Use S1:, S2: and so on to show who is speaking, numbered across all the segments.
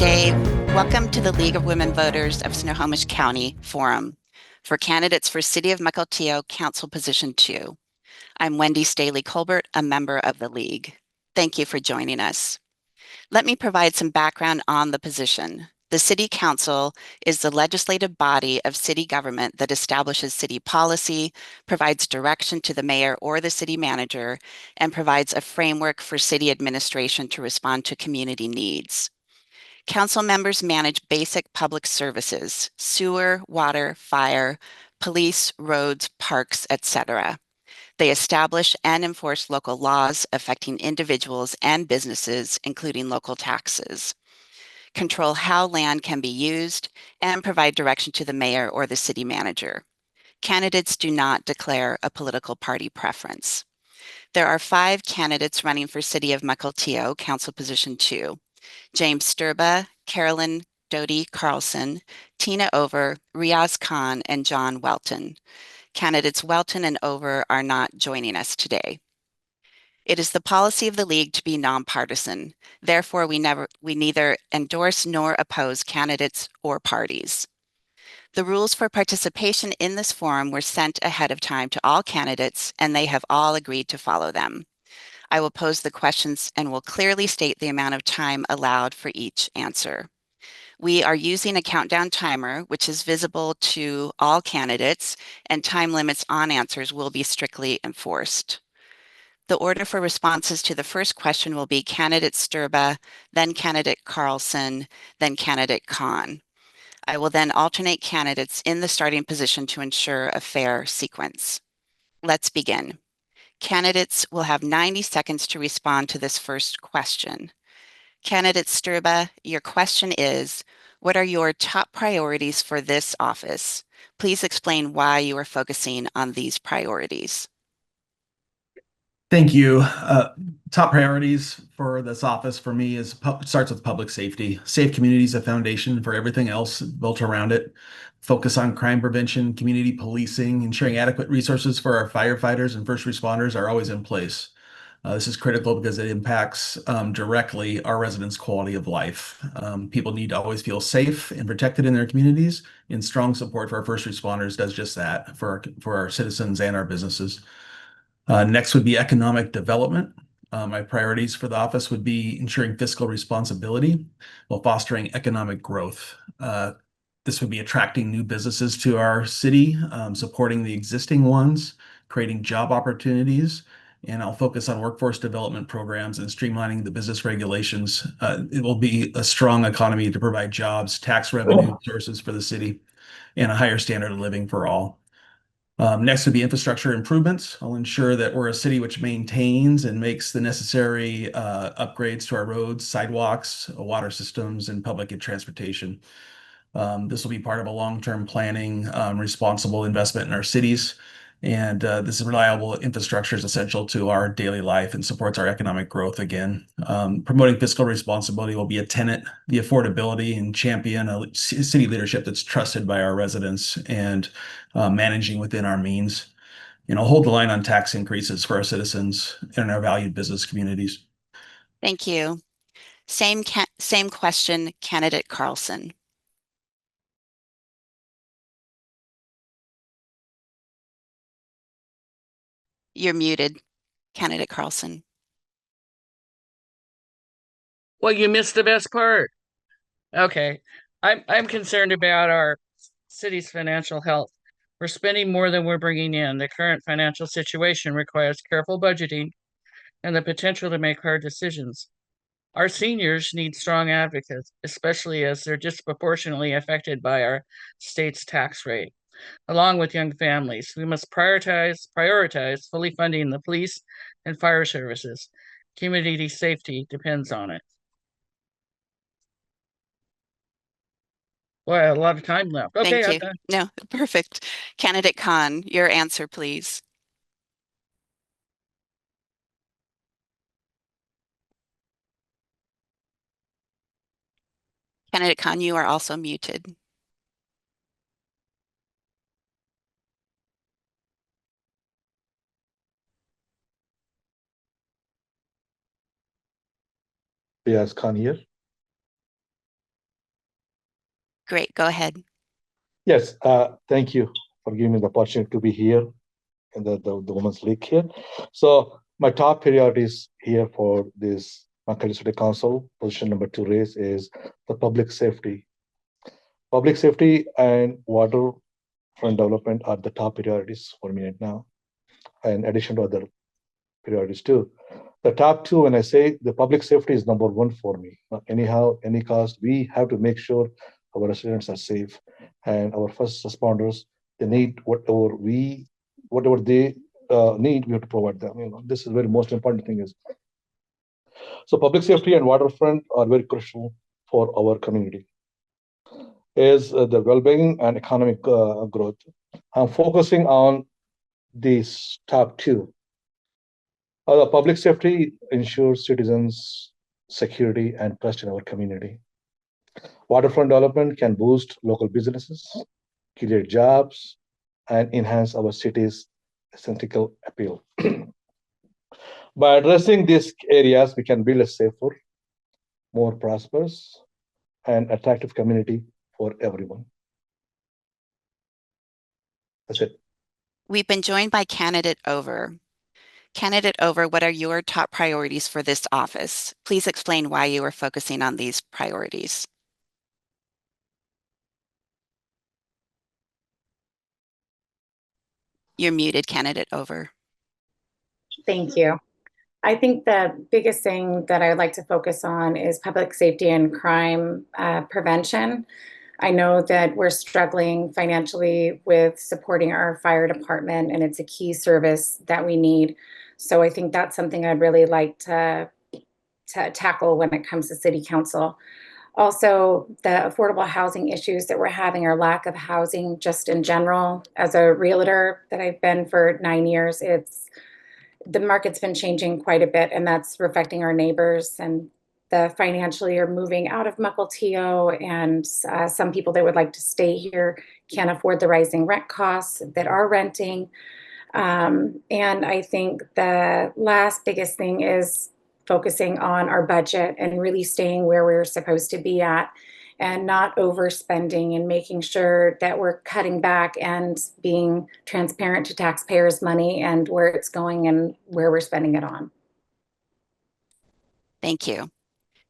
S1: Dave. Welcome to the League of Women Voters of Snohomish County Forum for candidates for City of Mukilteo Council Position 2. I'm Wendy Staley Colbert, a member of the League. Thank you for joining us. Let me provide some background on the position. The City Council is the legislative body of city government that establishes city policy, provides direction to the mayor or the city manager, and provides a framework for city administration to respond to community needs. Council members manage basic public services, sewer, water, fire, police, roads, parks, etc. They establish and enforce local laws affecting individuals and businesses, including local taxes, control how land can be used, and provide direction to the mayor or the city manager. Candidates do not declare a political party preference. There are 5 candidates running for City of Mukilteo, Council Position 2. James Sturba, Carolyn Doty Carlson, Tina Over, Riaz Khan, and John Welton. Candidates Welton and Over are not joining us today. It is the policy of the League to be nonpartisan. Therefore, we neither endorse nor oppose candidates or parties. The rules for participation in this forum were sent ahead of time to all candidates, and they have all agreed to follow them. I will pose the questions and will clearly state the amount of time allowed for each answer. We are using a countdown timer, which is visible to all candidates, and time limits on answers will be strictly enforced. The order for responses to the first question will be candidate Sturba, then candidate Carlson, then candidate Khan. I will then alternate candidates in the starting position to ensure a fair sequence. Let's begin. Candidates will have 90 seconds to respond to this first question. Candidate Sturba, your question is, what are your top priorities for this office? Please explain why you are focusing on these priorities.
S2: Thank you. Top priorities for this office for me is starts with public safety. Safe communities, a foundation for everything else built around it. Focus on crime prevention, community policing, ensuring adequate resources for our firefighters and first responders are always in place. This is critical because it impacts directly our residents' quality of life. People need to always feel safe and protected in their communities, and strong support for our first responders does just that for our citizens and our businesses. Next would be economic development. My priorities for the office would be ensuring fiscal responsibility while fostering economic growth. This would be attracting new businesses to our city, supporting the existing ones, creating job opportunities, and I'll focus on workforce development programs and streamlining the business regulations. It will be a strong economy to provide jobs, tax revenue sources for the city, and a higher standard of living for all. Next would be infrastructure improvements. I'll ensure that we're a city which maintains and makes the necessary upgrades to our roads, sidewalks, water systems, and public transportation. This will be part of a long-term planning, responsible investment in our cities. And this reliable infrastructure is essential to our daily life and supports our economic growth again. Promoting fiscal responsibility will be a tenet, the affordability and champion a city leadership that's trusted by our residents and managing within our means. Hold the line on tax increases for our citizens and our valued business communities.
S1: Thank you. Same question, candidate Carlson. You're muted, candidate Carlson.
S3: Well, you missed the best part. Okay. I'm concerned about our city's financial health. We're spending more than we're bringing in. The current financial situation requires careful budgeting and the potential to make hard decisions. Our seniors need strong advocates, especially as they're disproportionately affected by our state's tax rate. Along with young families, we must prioritize fully funding the police and fire services. Community safety depends on it. Well, a lot of time left. Okay,
S1: Thank
S3: I'm
S1: you.
S3: done.
S1: No, perfect. Candidate Khan, your answer, please. Candidate Khan, you are also muted.
S4: Riaz Khan here.
S1: Great, go ahead.
S4: Yes, thank you for giving me the opportunity to be here in the Women's League here. So my top priorities here for this Mukilteo City Council position number 2 race is the public safety. Public safety and waterfront development are the top priorities for me right now, in addition to other priorities too. The top two, when I say the public safety is number one for me. Anyhow, any cost, we have to make sure our residents are safe and our first responders, they need whatever they need, we have to provide them. This is very most important thing is. So public safety and waterfront are very crucial for our community. Is the well-being and economic growth. I'm focusing on these top two. The public safety ensures citizens' security and trust in our community. Waterfront development can boost local businesses, create jobs, and enhance our city's aesthetical appeal. By addressing these areas, we can build a safer, more prosperous, and attractive community for everyone. That's it.
S1: We've been joined by Candidate Over. Candidate Over, what are your top priorities for this office? Please explain why you are focusing on these priorities. You're muted, Candidate Over.
S5: Thank you. I think the biggest thing that I would like to focus on is public safety and crime prevention. I know that we're struggling financially with supporting our fire department, and it's a key service that we need. So I think that's something I'd really like to tackle when it comes to City Council. Also, the affordable housing issues that we're having, or lack of housing just in general. As a realtor that I've been for 9 years, the market's been changing quite a bit, and that's affecting our neighbors, and the financially are moving out of Mukilteo, and some people that would like to stay here can't afford the rising rent costs that are renting. And I think the last biggest thing is focusing on our budget and really staying where we're supposed to be at, and not overspending, and making sure that we're cutting back and being transparent to taxpayers' money and where it's going and where we're spending it on.
S1: Thank you.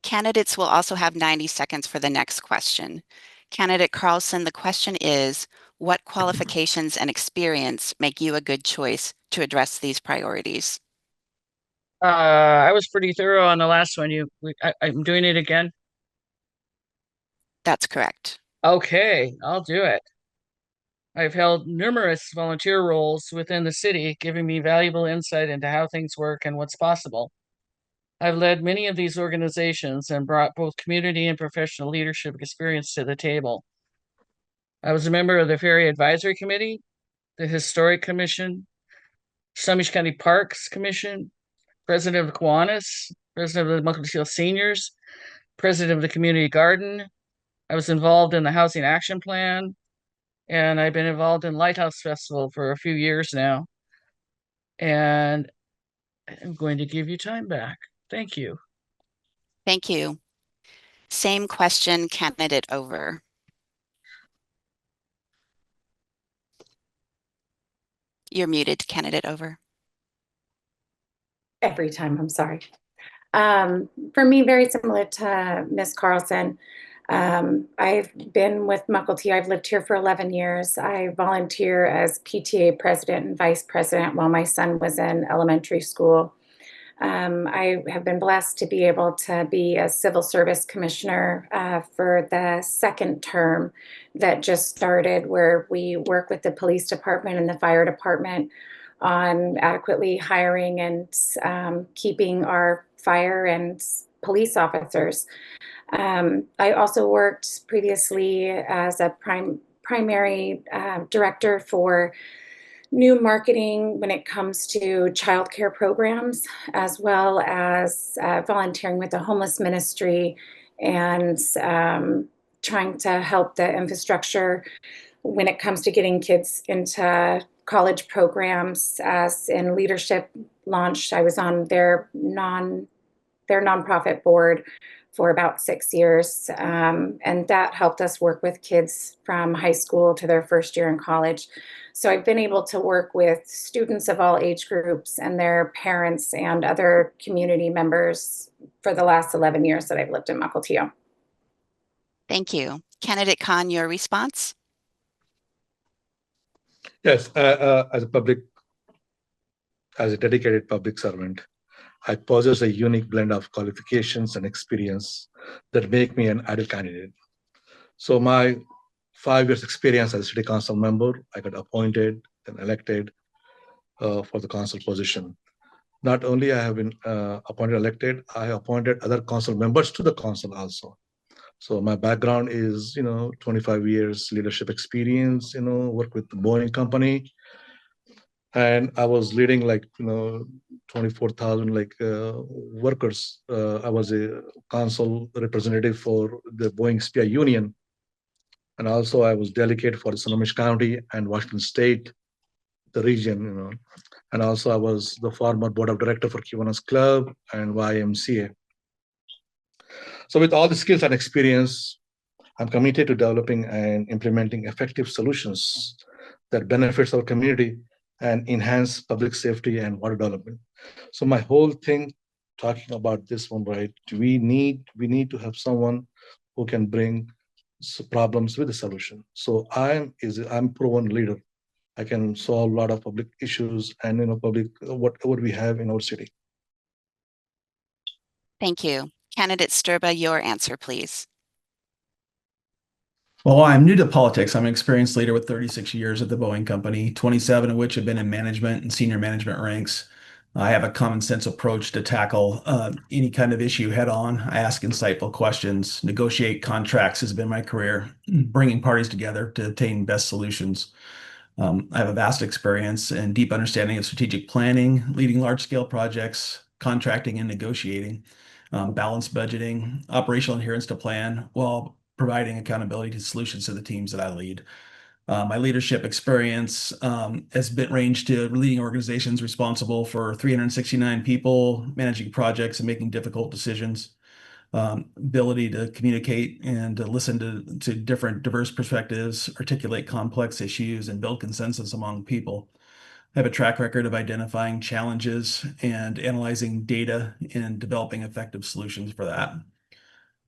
S1: Candidates will also have 90 seconds for the next question. Candidate Carlson, the question is, what qualifications and experience make you a good choice to address these priorities?
S3: I was pretty thorough on the last one. I'm doing it again.
S1: That's correct.
S3: Okay, I'll do it. I've held numerous volunteer roles within the city, giving me valuable insight into how things work and what's possible. I've led many of these organizations and brought both community and professional leadership experience to the table. I was a member of the Ferry Advisory Committee, the Historic Commission, Summit County Parks Commission, president of the Kiwanis, president of the Mukilteo Seniors, president of the Community Garden. I was involved in the Housing Action Plan, and I've been involved in Lighthouse Festival for a few years now. And I'm going to give you time back. Thank you.
S1: Thank you. Same question, Candidate Over. You're muted, Candidate Over.
S5: Every time, I'm sorry. For me, very similar to Ms. Carlson. I've been with Mukilteo. I've lived here for 11 years. I volunteer as PTA president and vice president while my son was in elementary school. I have been blessed to be able to be a civil service commissioner for the second term that just started, where we work with the police department and the fire department on adequately hiring and keeping our fire and police officers. I also worked previously as a primary director for new marketing when it comes to childcare programs, as well as volunteering with the homeless ministry and trying to help the infrastructure when it comes to getting kids into college programs. As in leadership launch, I was on their nonprofit board for about 6 years. And that helped us work with kids from high school to their first year in college. So I've been able to work with students of all age groups and their parents and other community members for the last 11 years that I've lived in Mukilteo.
S1: Thank you. Candidate Khan, your response?
S4: Yes, as a dedicated public servant, I possess a unique blend of qualifications and experience that make me an ideal candidate. So my 5 years experience as a city council member, I got appointed and elected for the council position. Not only I have been appointed, elected, I appointed other council members to the council also. So my background is, 25 years leadership experience, work with the Boeing company. And I was leading 24,000 workers. I was a council representative for the Boeing SPI union. And also I was delegate for the Snohomish County and Washington State, the region, And also I was the former board of director for Kiwanis Club and YMCA. So with all the skills and experience, I'm committed to developing and implementing effective solutions that benefits our community and enhance public safety and water development. So my whole thing talking about this one, right? We need to have someone who can bring problems with a solution. So I'm proven leader. I can solve a lot of public issues and public whatever we have in our city.
S1: Thank you. Candidate Sturba, your answer, please.
S2: Well, I'm new to politics. I'm an experienced leader with 36 years at the Boeing Company, 27 of which have been in management and senior management ranks. I have a common sense approach to tackle any kind of issue head on. I ask insightful questions. Negotiate contracts has been my career, bringing parties together to attain best solutions. I have a vast experience and deep understanding of strategic planning, leading large-scale projects, contracting and negotiating, balanced budgeting, operational adherence to plan, while providing accountability to solutions to the teams that I lead. My leadership experience has been ranged to leading organizations responsible for 369 people, managing projects and making difficult decisions, ability to communicate and to listen to different diverse perspectives, articulate complex issues, and build consensus among people. I have a track record of identifying challenges and analyzing data and developing effective solutions for that.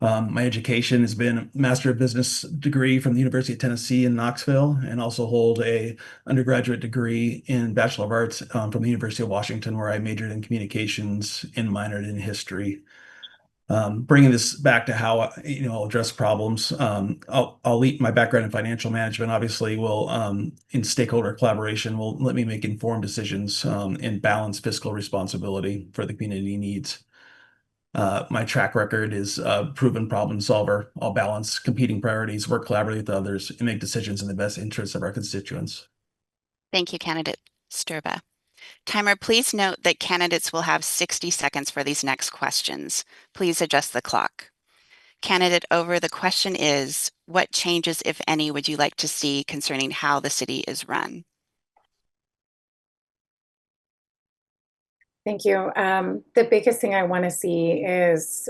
S2: My education has been a Master of Business degree from the University of Tennessee in Knoxville, and also hold a undergraduate degree in Bachelor of Arts from the University of Washington, where I majored in communications and minored in history. Bringing this back to how I'll address problems. I'll lead my background in financial management. Obviously, will in stakeholder collaboration will let me make informed decisions and balance fiscal responsibility for the community needs. My track record is a proven problem solver. I'll balance competing priorities, work collaboratively with others, and make decisions in the best interests of our constituents.
S1: Thank you, Candidate Sturba. Timer, please note that candidates will have 60 seconds for these next questions. Please adjust the clock. Candidate Over, the question is, what changes, if any, would you like to see concerning how the city is run?
S5: Thank you. The biggest thing I want to see is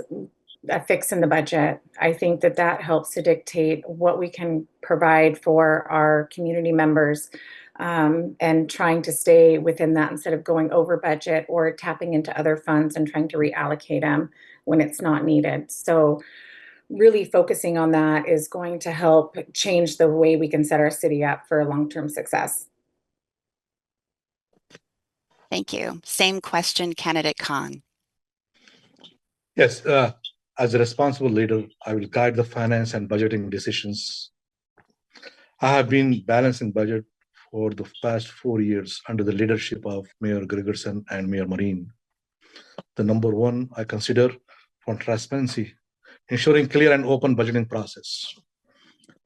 S5: a fix in the budget. I think that helps to dictate what we can provide for our community members, and trying to stay within that instead of going over budget or tapping into other funds and trying to reallocate them when it's not needed. So really focusing on that is going to help change the way we can set our city up for long-term success.
S1: Thank you. Same question, Candidate Khan.
S4: Yes, as a responsible leader, I will guide the finance and budgeting decisions. I have been balancing budget for the past 4 years under the leadership of Mayor Gregerson and Mayor Marine. The number one I consider for transparency, ensuring clear and open budgeting process.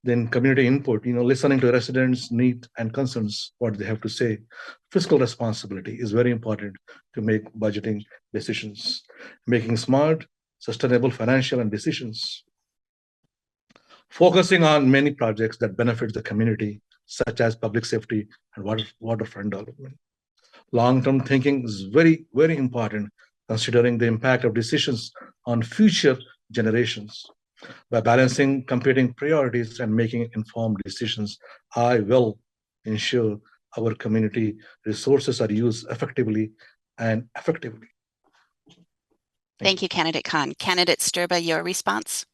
S4: Then community input, listening to residents' needs and concerns, what they have to say. Fiscal responsibility is very important to make budgeting decisions, making smart, sustainable financial and decisions. Focusing on many projects that benefit the community, such as public safety and waterfront development. Long-term thinking is very, very important, considering the impact of decisions on future generations. By balancing competing priorities and making informed decisions, I will ensure our community resources are used effectively and effectively.
S1: Thank you, Candidate Khan. Candidate Sturba, your response?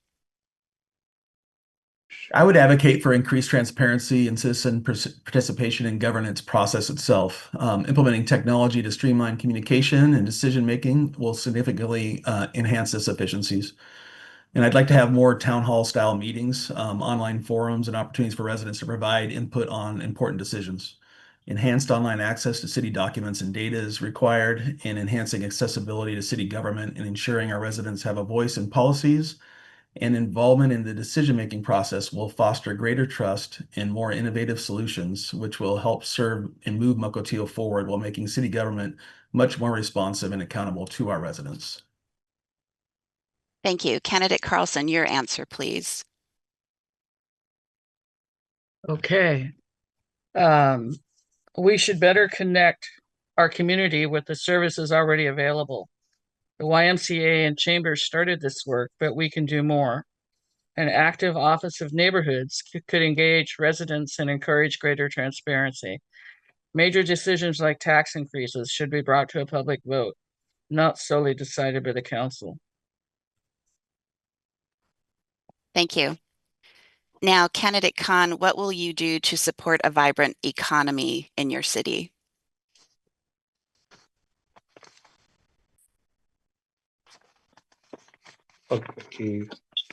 S2: I would advocate for increased transparency and citizen participation in governance process itself. Implementing technology to streamline communication and decision-making will significantly enhance this efficiencies. And I'd like to have more town hall style meetings, online forums, and opportunities for residents to provide input on important decisions. Enhanced online access to city documents and data is required, and enhancing accessibility to city government and ensuring our residents have a voice in policies and involvement in the decision-making process will foster greater trust and more innovative solutions, which will help serve and move Mukilteo forward while making city government much more responsive and accountable to our residents.
S1: Thank you. Candidate Carlson, your answer, please.
S3: Okay. We should better connect our community with the services already available. The YMCA and Chambers started this work, but we can do more. An active Office of Neighborhoods could engage residents and encourage greater transparency. Major decisions like tax increases should be brought to a public vote, not solely decided by the council.
S1: Thank you. Now, Candidate Khan, what will you do to support a vibrant economy in your city?
S4: Okay.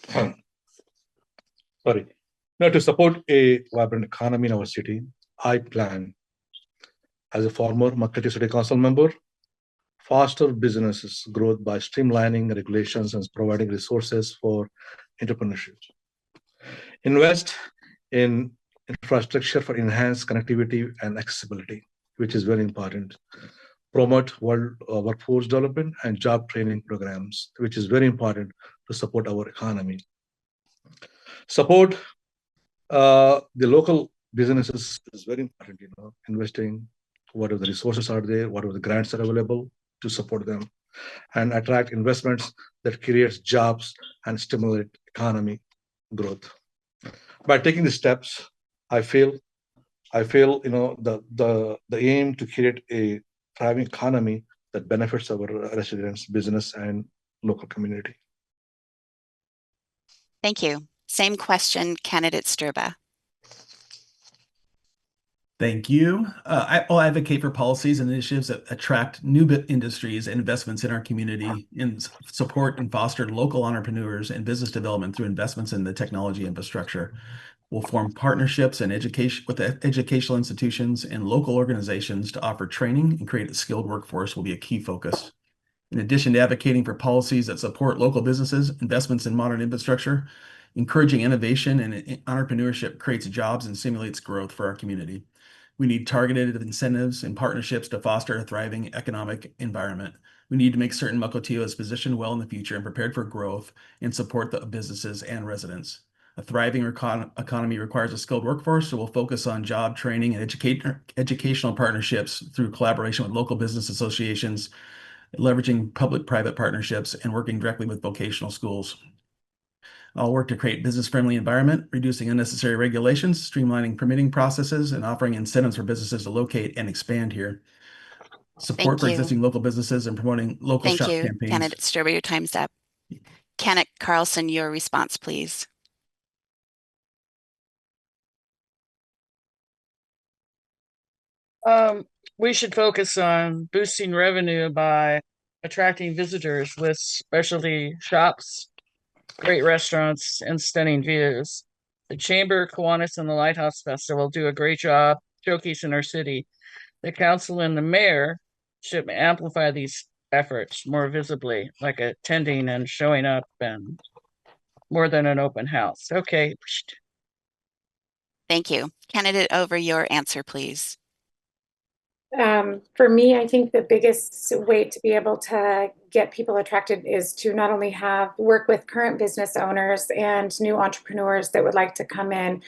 S4: Sorry. Now, to support a vibrant economy in our city, I plan, as a former Mukilteo City Council member, foster businesses growth by streamlining regulations and providing resources for entrepreneurship. Invest in infrastructure for enhanced connectivity and accessibility, which is very important. Promote workforce development and job training programs, which is very important to support our economy. Support the local businesses is very important, investing whatever the resources are there, whatever the grants are available to support them, and attract investments that creates jobs and stimulate economy growth. By taking the steps, I feel the aim to create a thriving economy that benefits our residents, business, and local community.
S1: Thank you. Same question, Candidate Sturba.
S2: Thank you. I'll advocate for policies and initiatives that attract new industries and investments in our community and support and foster local entrepreneurs and business development through investments in the technology infrastructure. We'll form partnerships and education with educational institutions and local organizations to offer training and create a skilled workforce will be a key focus. In addition to advocating for policies that support local businesses, investments in modern infrastructure, encouraging innovation and entrepreneurship creates jobs and stimulates growth for our community. We need targeted incentives and partnerships to foster a thriving economic environment. We need to make certain Mukilteo is positioned well in the future and prepared for growth and support the businesses and residents. A thriving economy requires a skilled workforce, so we'll focus on job training and educational partnerships through collaboration with local business associations, leveraging public-private partnerships, and working directly with vocational schools. I'll work to create business-friendly environment, reducing unnecessary regulations, streamlining permitting processes, and offering incentives for businesses to locate and expand here. Support for existing local businesses and promoting local shop campaigns.
S1: Thank you, Candidate Sturba. Your time's up. Candidate Carlson, your response, please.
S3: We should focus on boosting revenue by attracting visitors with specialty shops, great restaurants, and stunning views. The Chamber, Kiwanis, and the Lighthouse Festival do a great job showcasing our city. The council and the mayor should amplify these efforts more visibly, like attending and showing up and more than an open house. Okay.
S1: Thank you. Candidate Over, your answer, please.
S5: For me, I think the biggest way to be able to get people attracted is to not only work with current business owners and new entrepreneurs that would like to come in,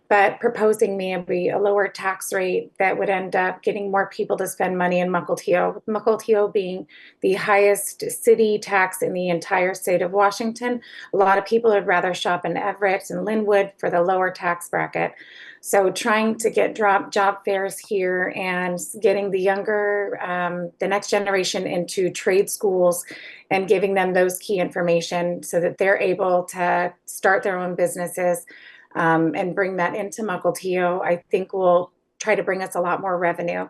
S5: but proposing maybe a lower tax rate that would end up getting more people to spend money in Mukilteo. Mukilteo being the highest city tax in the entire state of Washington, a lot of people would rather shop in Everett and Linwood for the lower tax bracket. So trying to get job fairs here and getting the younger, the next generation into trade schools and giving them those key information so that they're able to start their own businesses and bring that into Mukilteo, I think will try to bring us a lot more revenue.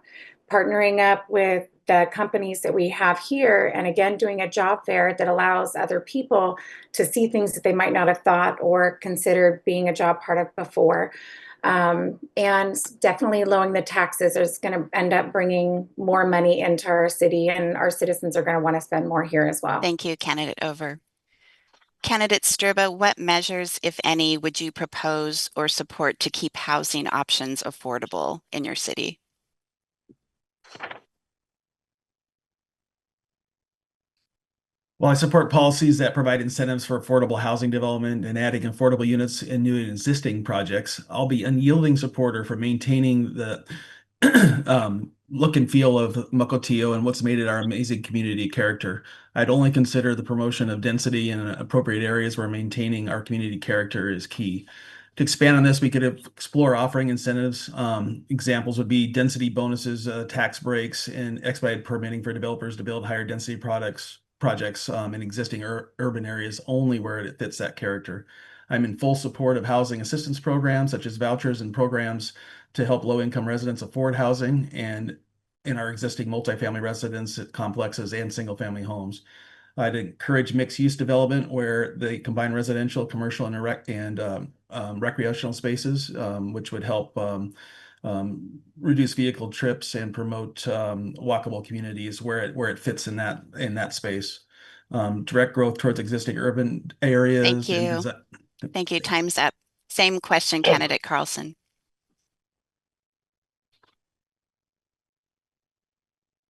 S5: Partnering up with the companies that we have here, and again, doing a job fair that allows other people to see things that they might not have thought or considered being a job part of before. And definitely lowering the taxes is going to end up bringing more money into our city, and our citizens are going to want to spend more here as well.
S1: Thank you, candidate Over. Candidate Sturba, what measures, if any, would you propose or support to keep housing options affordable in your city?
S2: Well, I support policies that provide incentives for affordable housing development and adding affordable units in new and existing projects. I'll be unyielding supporter for maintaining the look and feel of Mukilteo and what's made it our amazing community character. I'd only consider the promotion of density in appropriate areas where maintaining our community character is key. To expand on this, we could explore offering incentives. Examples would be density bonuses, tax breaks, and expedited permitting for developers to build higher density projects in existing urban areas only where it fits that character. I'm in full support of housing assistance programs such as vouchers and programs to help low-income residents afford housing and in our existing multifamily residence complexes and single-family homes. I'd encourage mixed-use development where they combine residential, commercial, and recreational spaces, which would help reduce vehicle trips and promote walkable communities where it fits in that space. Direct growth towards existing urban areas.
S1: Thank you. Thank you. Time's up. Same question, candidate Carlson.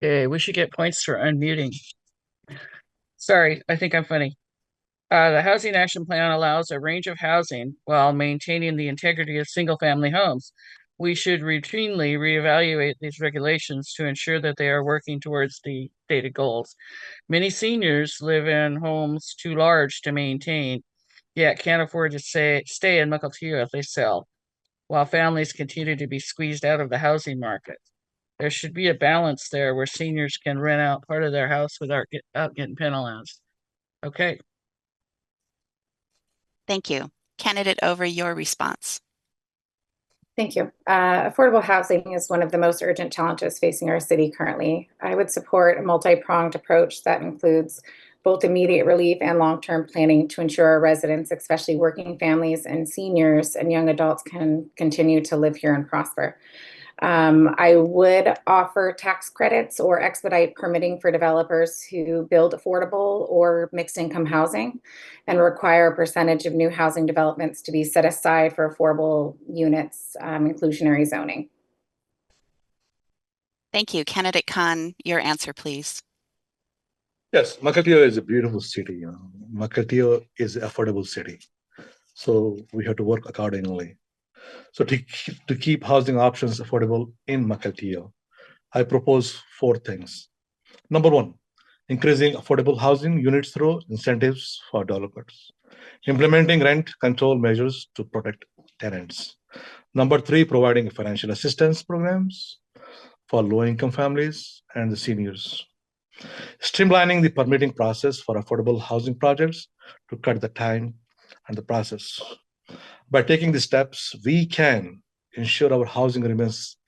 S3: Okay, we should get points for unmuting. Sorry, I think I'm funny. The Housing Action Plan allows a range of housing while maintaining the integrity of single-family homes. We should routinely reevaluate these regulations to ensure that they are working towards the stated goals. Many seniors live in homes too large to maintain, yet can't afford to stay in Mukilteo if they sell, while families continue to be squeezed out of the housing market. There should be a balance there where seniors can rent out part of their house without getting penalized. Okay.
S1: Thank you. Candidate Over, your response.
S5: Thank you. Affordable housing is one of the most urgent challenges facing our city currently. I would support a multi-pronged approach that includes both immediate relief and long-term planning to ensure our residents, especially working families and seniors and young adults, can continue to live here and prosper. I would offer tax credits or expedite permitting for developers who build affordable or mixed income housing and require a percentage of new housing developments to be set aside for affordable units, inclusionary zoning.
S1: Thank you. Candidate Khan, your answer, please.
S4: Yes, Mukilteo is a beautiful city. Mukilteo is an affordable city. So we have to work accordingly. So to keep housing options affordable in Mukilteo, I propose 4 things. Number 1, increasing affordable housing units through incentives for developers. Implementing rent control measures to protect tenants. Number 3, providing financial assistance programs for low-income families and the seniors. Streamlining the permitting process for affordable housing projects to cut the time and the process. By taking these steps, we can ensure our housing remains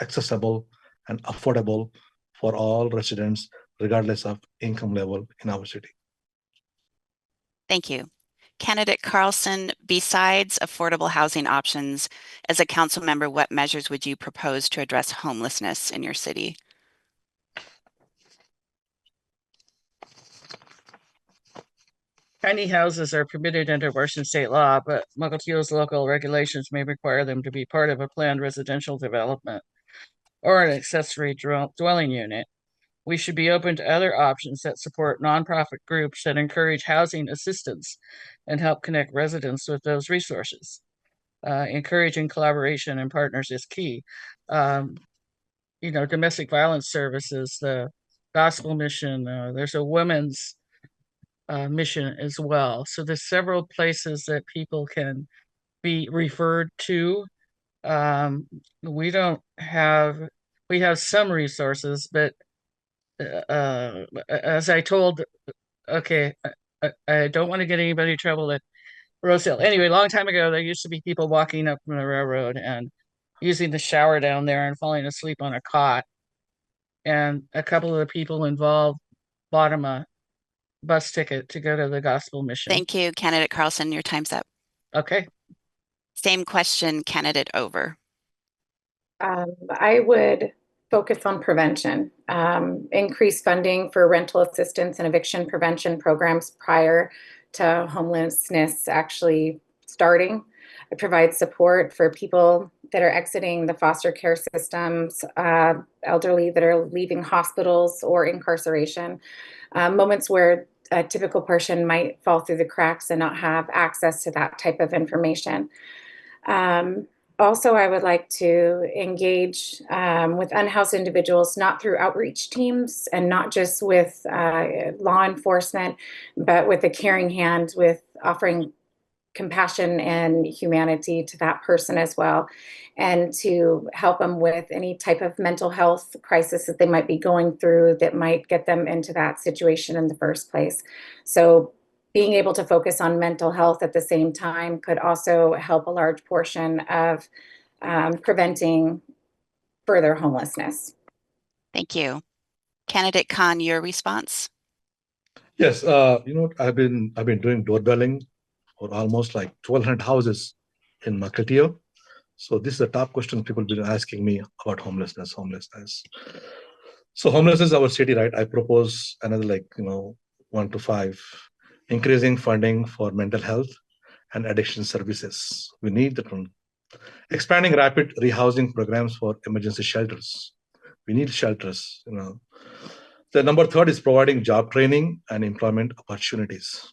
S4: accessible and affordable for all residents, regardless of income level in our city.
S1: Thank you. Candidate Carlson, besides affordable housing options, as a council member, what measures would you propose to address homelessness in your city?
S3: Tiny houses are permitted under Washington state law, but Mukilteo's local regulations may require them to be part of a planned residential development or an accessory dwelling unit. We should be open to other options that support nonprofit groups that encourage housing assistance and help connect residents with those resources. encouraging collaboration and partners is key. Domestic violence services, the gospel mission, there's a women's mission as well. So there's several places that people can be referred to. Um, we don't have, we have some resources, but as I told, okay, I don't want to get anybody in trouble at Rose Hill. Anyway, a long time ago, there used to be people walking up from the railroad and using the shower down there and falling asleep on a cot. And a couple of the people involved bought him a bus ticket to go to the gospel mission.
S1: Thank you, candidate Carlson. Your time's up.
S3: Okay.
S1: Same question, candidate Over.
S5: I would focus on prevention, increase funding for rental assistance and eviction prevention programs prior to homelessness actually starting. I provide support for people that are exiting the foster care systems, elderly that are leaving hospitals or incarceration, moments where a typical person might fall through the cracks and not have access to that type of information. Also, I would like to engage with unhoused individuals, not through outreach teams and not just with law enforcement, but with a caring hand, with offering compassion and humanity to that person as well, and to help them with any type of mental health crisis that they might be going through that might get them into that situation in the first place. So being able to focus on mental health at the same time could also help a large portion of preventing further homelessness.
S1: Thank you. Candidate Khan, your response?
S4: Yes, I've been doing doorbelling for almost like 1,200 houses in Mukilteo. So this is a top question people have been asking me about homelessness. So homelessness is our city, right? I propose another 1 to 5, increasing funding for mental health and addiction services. We need that one. Expanding rapid rehousing programs for emergency shelters. We need shelters, The number 3 is providing job training and employment opportunities.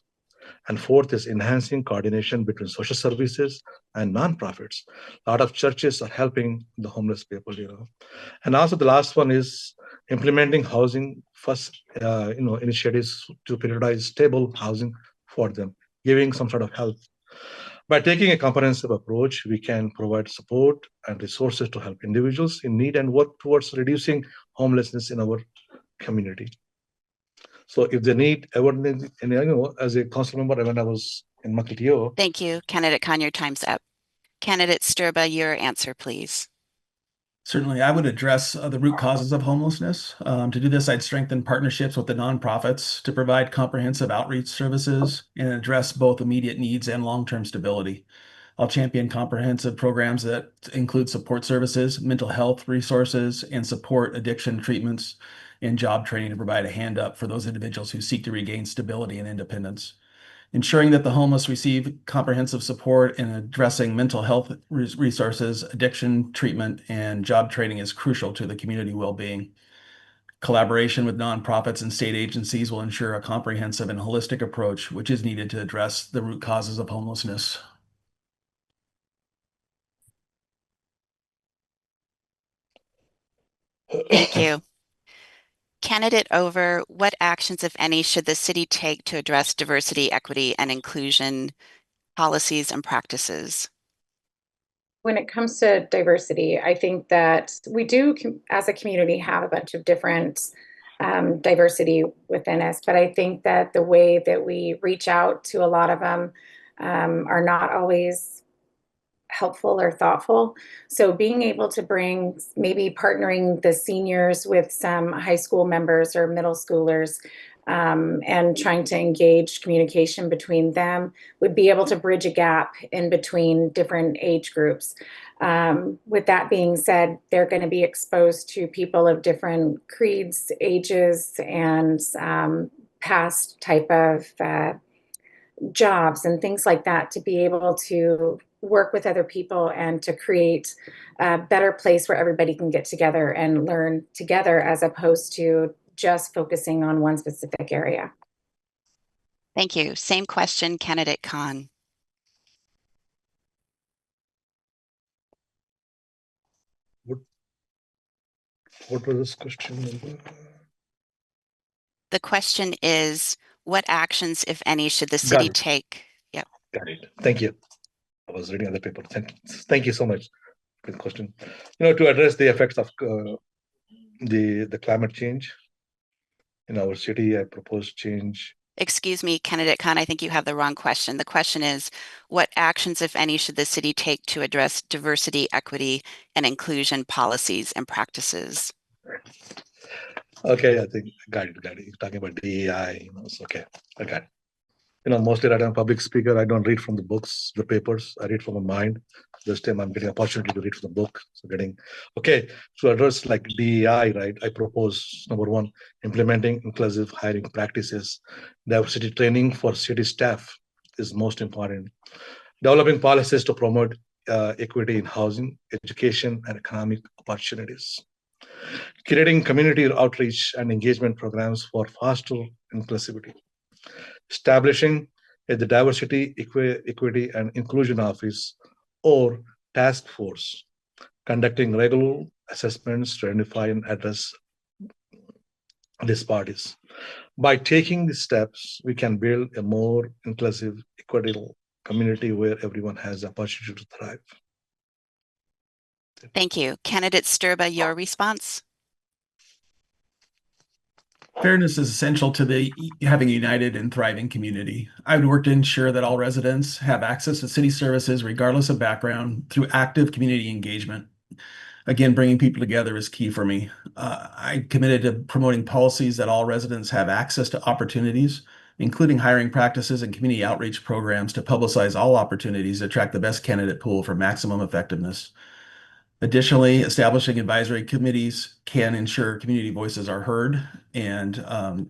S4: And 4th is enhancing coordination between social services and nonprofits. A lot of churches are helping the homeless people, And also the last one is implementing housing first, initiatives to prioritize stable housing for them, giving some sort of help. By taking a comprehensive approach, we can provide support and resources to help individuals in need and work towards reducing homelessness in our community. So if they need awareness, as a council member when I was in Mukilteo.
S1: Thank you, candidate Khan. Your time's up. Candidate Sturba, your answer, please.
S2: Certainly, I would address the root causes of homelessness. To do this, I'd strengthen partnerships with the nonprofits to provide comprehensive outreach services and address both immediate needs and long-term stability. I'll champion comprehensive programs that include support services, mental health resources, and support addiction treatments and job training to provide a hand up for those individuals who seek to regain stability and independence. Ensuring that the homeless receive comprehensive support in addressing mental health resources, addiction treatment, and job training is crucial to the community well-being. Collaboration with nonprofits and state agencies will ensure a comprehensive and holistic approach, which is needed to address the root causes of homelessness.
S1: Thank you. Candidate Over, what actions, if any, should the city take to address diversity, equity, and inclusion policies and practices?
S5: When it comes to diversity, I think that we do, as a community, have a bunch of different diversity within us, but I think that the way that we reach out to a lot of them are not always helpful or thoughtful. So being able to bring, maybe partnering the seniors with some high school members or middle schoolers, and trying to engage communication between them would be able to bridge a gap in between different age groups. With that being said, they're going to be exposed to people of different creeds, ages, and past type of jobs and things like that, to be able to work with other people and to create a better place where everybody can get together and learn together, as opposed to just focusing on one specific area.
S1: Thank you. Same question, candidate Khan.
S4: What was this question?
S1: The question is, what actions, if any, should the
S4: Got
S1: city
S4: it.
S1: take? Yep.
S4: Got it. Thank you. I was reading other paper. Thank you so much. Good question. To address the effects of the climate change in our city, I propose change.
S1: Excuse me, candidate Khan, I think you have the wrong question. The question is, what actions, if any, should the city take to address diversity, equity, and inclusion policies and practices?
S4: Okay, I think I got it. Got it. You're talking about DEI. It's okay. I got it. Mostly that I'm a public speaker. I don't read from the books, the papers. I read from my mind. This time I'm getting opportunity to read from the book. So to address like DEI, right? I propose number one, implementing inclusive hiring practices. Diversity training for city staff is most important. Developing policies to promote equity in housing, education, and economic opportunities. Creating community outreach and engagement programs for faster inclusivity. Establishing the Diversity, Equity, and Inclusion Office or Task Force, conducting regular assessments to identify and address disparities. By taking these steps, we can build a more inclusive, equitable community where everyone has the opportunity to thrive.
S1: Thank you. Candidate Sturba, your response?
S2: Fairness is essential to having a united and thriving community. I would work to ensure that all residents have access to city services regardless of background through active community engagement. Again, bringing people together is key for me. I'm committed to promoting policies that all residents have access to opportunities, including hiring practices and community outreach programs to publicize all opportunities to attract the best candidate pool for maximum effectiveness. Additionally, establishing advisory committees can ensure community voices are heard and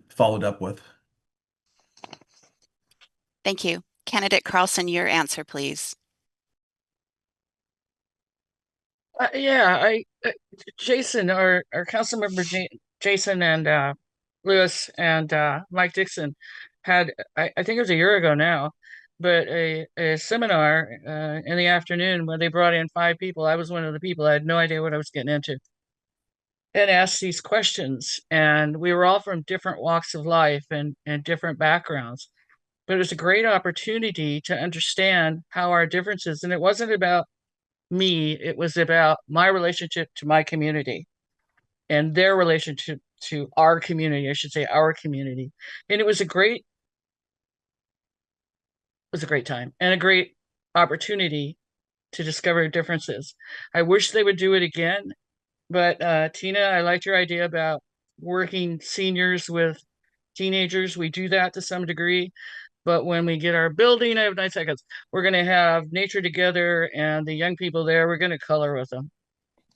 S2: followed up with.
S1: Thank you. Candidate Carlson, your answer, please.
S3: Jason, our council member Jason and Lewis and Mike Dixon had, I think it was a year ago now, but a seminar in the afternoon where they brought in 5 people. I was one of the people. I had no idea what I was getting into, and asked these questions. And we were all from different walks of life and different backgrounds. But it was a great opportunity to understand how our differences, and it wasn't about me, it was about my relationship to my community and their relationship to our community, I should say our community. And it was a great time and a great opportunity to discover differences. I wish they would do it again, but Tina, I liked your idea about working seniors with teenagers. We do that to some degree. But when we get our building, I have 9 seconds. We're going to have nature together, and the young people there, we're going to color with them.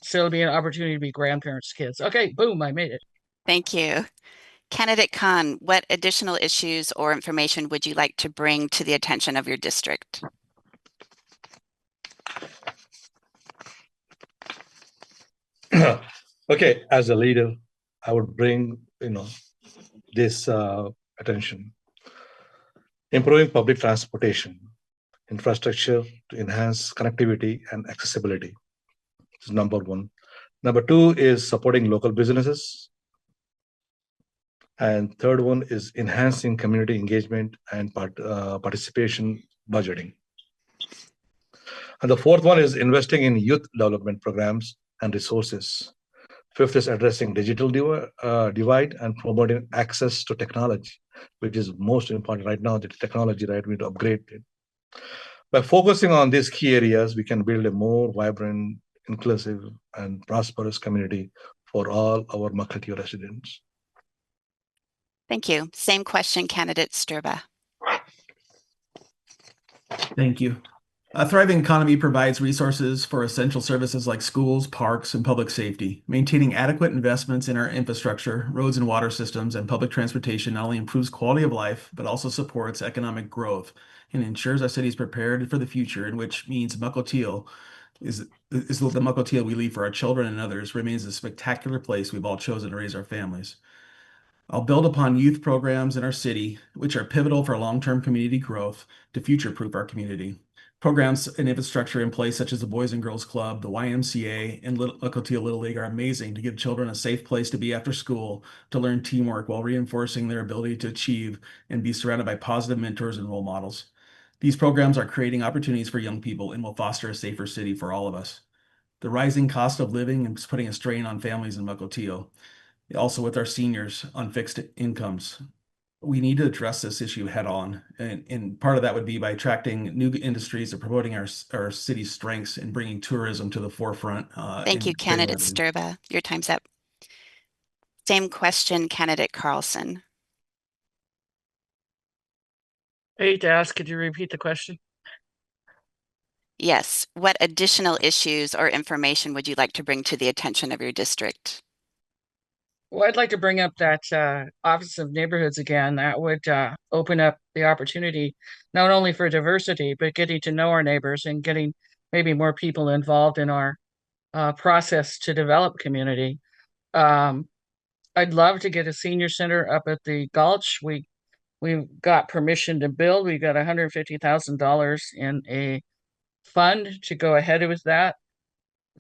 S3: So it'll be an opportunity to be grandparents' kids. Okay, boom, I made it.
S1: Thank you. Candidate Khan, what additional issues or information would you like to bring to the attention of your district?
S4: Okay, as a leader, I would bring this attention. Improving public transportation infrastructure to enhance connectivity and accessibility. This is number one. Number two is supporting local businesses. And third one is enhancing community engagement and participation budgeting. And the fourth one is investing in youth development programs and resources. Fifth is addressing digital divide and promoting access to technology, which is most important right now. The technology, right, we need to upgrade it. By focusing on these key areas, we can build a more vibrant, inclusive, and prosperous community for all our Mukilteo residents.
S1: Thank you. Same question, candidate Sturba.
S2: Thank you. A thriving economy provides resources for essential services like schools, parks, and public safety. Maintaining adequate investments in our infrastructure, roads and water systems, and public transportation not only improves quality of life, but also supports economic growth and ensures our city is prepared for the future, in which means Mukilteo is the Mukilteo we leave for our children and others remains a spectacular place we've all chosen to raise our families. I'll build upon youth programs in our city, which are pivotal for long-term community growth to future-proof our community. Programs and infrastructure in place, such as the Boys and Girls Club, the YMCA, and Mukilteo Little League, are amazing to give children a safe place to be after school, to learn teamwork while reinforcing their ability to achieve and be surrounded by positive mentors and role models. These programs are creating opportunities for young people and will foster a safer city for all of us. The rising cost of living is putting a strain on families in Mukilteo, also with our seniors on fixed incomes. We need to address this issue head on. And part of that would be by attracting new industries and promoting our city's strengths and bringing tourism to the forefront.
S1: Thank you,
S2: and creating
S1: candidate
S2: revenue.
S1: Sturba. Your time's up. Same question, candidate Carlson.
S3: I hate to ask, could you repeat the question?
S1: Yes. What additional issues or information would you like to bring to the attention of your district?
S3: Well, I'd like to bring up that Office of Neighborhoods again. That would open up the opportunity not only for diversity, but getting to know our neighbors and getting maybe more people involved in our process to develop community. I'd love to get a senior center up at the Gulch. We've got permission to build. We've got $150,000 in a fund to go ahead with that.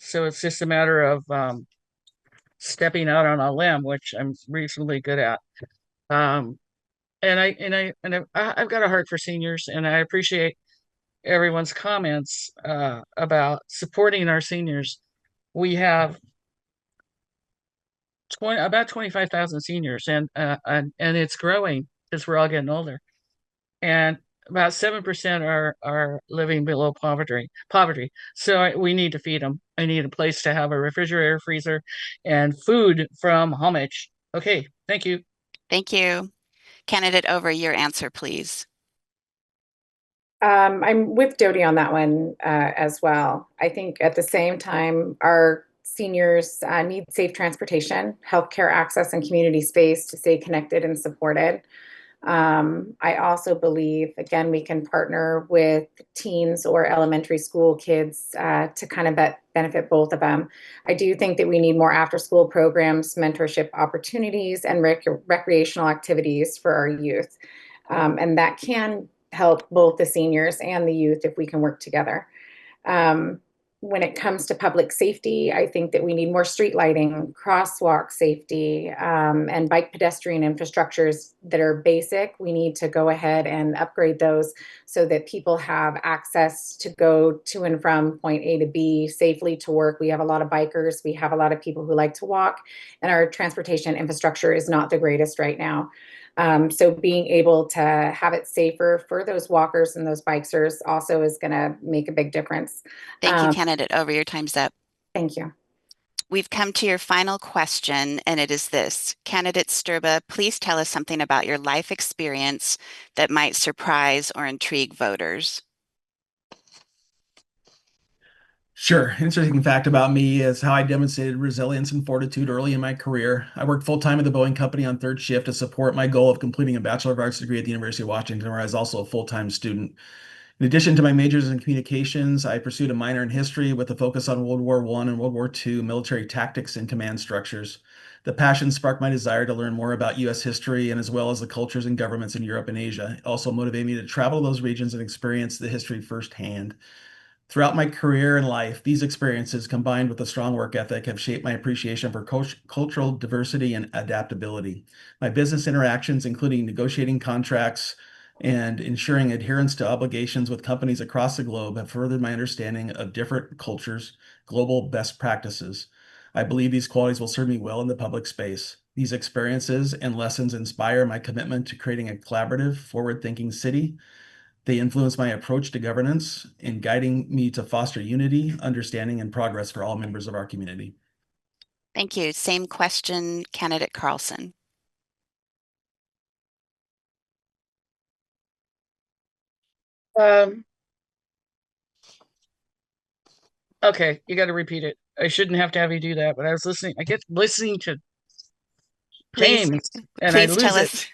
S3: So it's just a matter of stepping out on a limb, which I'm reasonably good at. Um, I've got a heart for seniors, and I appreciate everyone's comments about supporting our seniors. We have about 25,000 seniors, and it's growing because we're all getting older. And about 7% are living below poverty. So we need to feed them. I need a place to have a refrigerator, freezer, and food from Homage. Okay, thank you.
S1: Thank you. Candidate Over, your answer, please.
S5: I'm with Jody on that one as well. I think at the same time, our seniors need safe transportation, healthcare access, and community space to stay connected and supported. I also believe, again, we can partner with teens or elementary school kids to kind of benefit both of them. I do think that we need more after-school programs, mentorship opportunities, and recreational activities for our youth. And that can help both the seniors and the youth if we can work together. When it comes to public safety, I think that we need more street lighting, crosswalk safety, and bike pedestrian infrastructures that are basic. We need to go ahead and upgrade those so that people have access to go to and from point A to B safely to work. We have a lot of bikers. We have a lot of people who like to walk, and our transportation infrastructure is not the greatest right now. So being able to have it safer for those walkers and those bikers also is going to make a big difference.
S1: Thank you, candidate Over. Your time's up.
S5: Thank you.
S1: We've come to your final question, and it is this. Candidate Sturba, please tell us something about your life experience that might surprise or intrigue voters.
S2: Sure. Interesting fact about me is how I demonstrated resilience and fortitude early in my career. I worked full-time at the Boeing Company on third shift to support my goal of completing a Bachelor of Arts degree at the University of Washington, where I was also a full-time student. In addition to my majors in communications, I pursued a minor in history with a focus on World War I and World War II military tactics and command structures. The passion sparked my desire to learn more about U.S. history and as well as the cultures and governments in Europe and Asia. It also motivated me to travel to those regions and experience the history firsthand. Throughout my career and life, these experiences, combined with a strong work ethic, have shaped my appreciation for cultural diversity and adaptability. My business interactions, including negotiating contracts and ensuring adherence to obligations with companies across the globe, have furthered my understanding of different cultures, global best practices. I believe these qualities will serve me well in the public space. These experiences and lessons inspire my commitment to creating a collaborative, forward-thinking city. They influence my approach to governance in guiding me to foster unity, understanding, and progress for all members of our community.
S1: Thank you. Same question, candidate Carlson.
S3: Okay, you got to repeat it. I shouldn't have to have you do that, but I was listening. I get listening to
S1: Please,
S3: James, and I
S1: please tell
S3: lose it.
S1: us.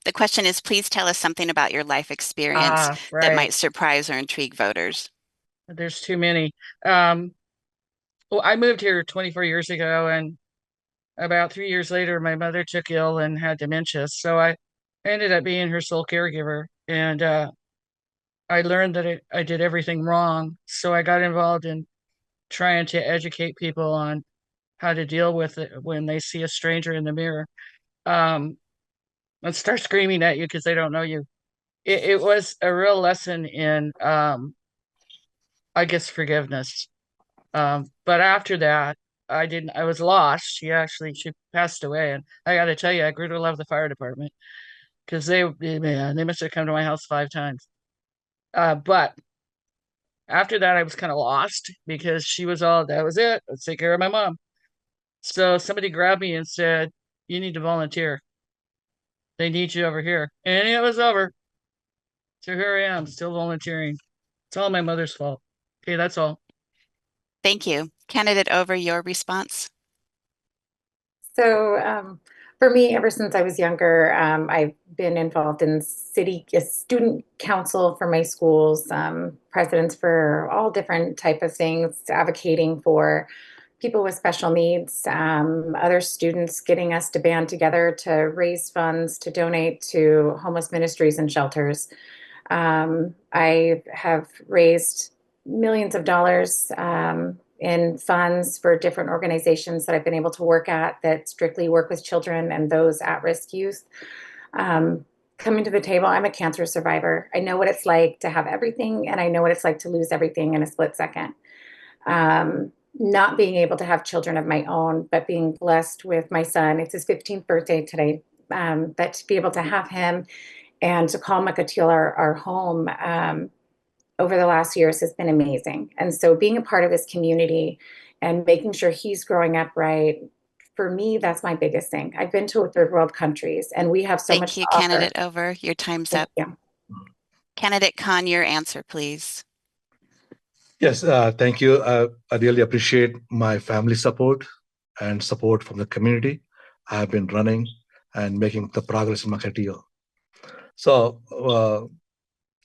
S1: The question is, please tell us something about your life experience that
S3: Right.
S1: might surprise or intrigue voters.
S3: There's too many. Well, I moved here 24 years ago, and about 3 years later, my mother took ill and had dementia. So I ended up being her sole caregiver. And I learned that I did everything wrong. So I got involved in trying to educate people on how to deal with it when they see a stranger in the mirror. Um, and start screaming at you because they don't know you. It was a real lesson in, I guess, forgiveness. But after that, I was lost. She passed away. And I got to tell you, I grew to love the fire department because man, they must have come to my house 5 times. But after that, I was kind of lost because that was it. Let's take care of my mom. So somebody grabbed me and said, "You need to volunteer. They need you over here." And it was over. So here I am, still volunteering. It's all my mother's fault. Okay, that's all.
S1: Thank you. Candidate Over, your response?
S5: So for me, ever since I was younger, I've been involved in student council for my schools, presidents for all different type of things, advocating for people with special needs, other students, getting us to band together to raise funds to donate to homeless ministries and shelters. I have raised millions of dollars in funds for different organizations that I've been able to work at that strictly work with children and those at-risk youth. Coming to the table, I'm a cancer survivor. I know what it's like to have everything, and I know what it's like to lose everything in a split second. Not being able to have children of my own, but being blessed with my son. It's his 15th birthday today. But to be able to have him and to call Mukilteo our home over the last years has been amazing. And so being a part of this community and making sure he's growing up right, for me, that's my biggest thing. I've been to third world countries and we have so much
S1: Thank you,
S5: to offer.
S1: Candidate Over. Your time's
S5: Thank
S1: up.
S5: you.
S1: Candidate Khan, your answer, please.
S4: Yes, thank you. I really appreciate my family support and support from the community. I have been running and making the progress in Mukilteo. So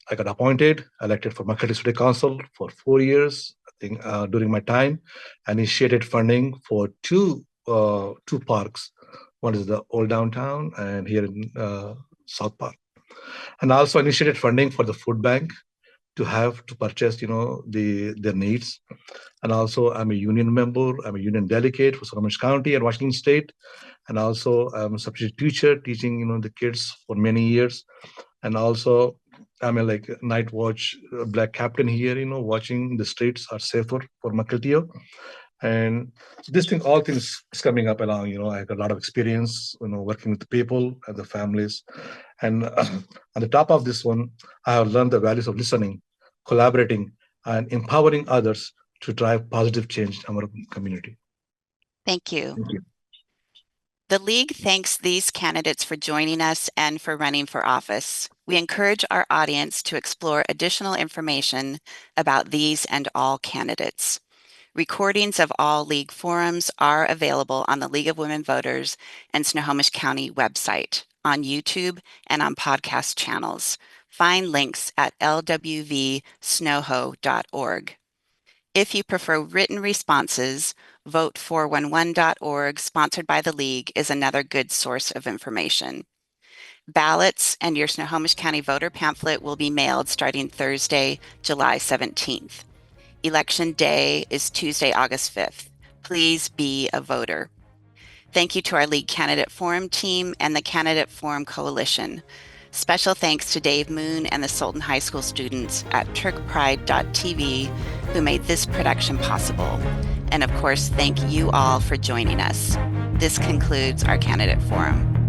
S4: I got elected for Mukilteo City Council for 4 years. I think during my time, I initiated funding for two parks. One is the old downtown and here in South Park. And also initiated funding for the food bank to purchase, their needs. And also I'm a union member. I'm a union delegate for Snohomish County and Washington State. And also I'm a substitute teacher teaching, the kids for many years. And also I'm a night watch black captain here, watching the streets are safer for Mukilteo. And so all things is coming up along, I got a lot of experience, working with the people and the families. And on the top of this one, I have learned the values of listening, collaborating, and empowering others to drive positive change in our community.
S1: Thank you.
S4: Thank you.
S1: The League thanks these candidates for joining us and for running for office. We encourage our audience to explore additional information about these and all candidates. Recordings of all League forums are available on the League of Women Voters and Snohomish County website, on YouTube, and on podcast channels. Find links at lwvsnoho.org. If you prefer written responses, vote411.org, sponsored by the League, is another good source of information. Ballots and your Snohomish County voter pamphlet will be mailed starting Thursday, July 17th. Election Day is Tuesday, August 5th. Please be a voter. Thank you to our League Candidate Forum team and the Candidate Forum Coalition. Special thanks to Dave Moon and the Sultan High School students at turkpride.tv who made this production possible. And of course, thank you all for joining us. This concludes our Candidate Forum.